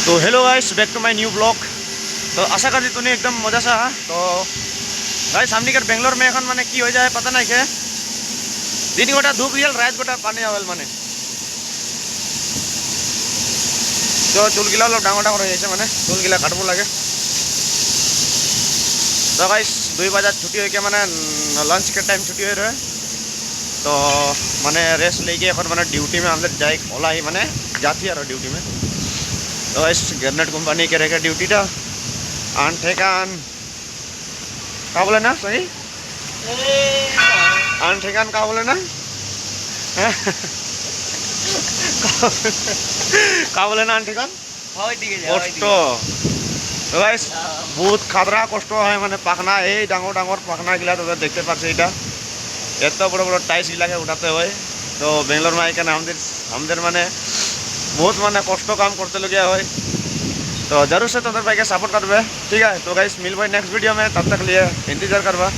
तो hello guys, back to my new blog. तो आशा करती तूने एकदम मजा सा। तो गाइस सामने कर बेंगलोर में এখন মানে কি হয়ে যায় पता নাই কে दिन गोटा धूप दियल रात गोटा पानी आवल মানে তো চুলগিলা অলপ ডাঙৰ ডাঙৰ হৈ আছে মানে চুলগিলা কাটব লাগে। তো গাইস 2 बजे छुट्टी होके মানে लंच के टाइम छुट्टी हो रहा है। तो মানে रेस्ट लेके এখন মানে ड्यूटी में আমাদের যাই ওলাই মানে जाती है ड्यूटी में। तो गाइस गवर्नमेंट कंपनी के रहेगा ड्यूटीটা आनठेकान का बोले ना सही आनठेकान का बोले ना का बोले ना आनठेकान কষ্ট। তো গাইস বহুত খাতরা কষ্ট হয় মানে পাখনা এই ডাঙর ডাঙর পাখনাগুলা তোদের দেখতে পাচ্ছ এটা এত বড় বড় টাইসগুলাকে উঠাতে হয়। তো বেঙ্গলোর में এখানে আমাদের মানে बहुत মানে কষ্ট काम करते लगे হয়। तो जरूर से तोদের भाई के सपोर्ट करबे, ठीक है। तो गाइस मिलबे नेक्स्ट वीडियो में, तब तक लिए इंतजार करबा।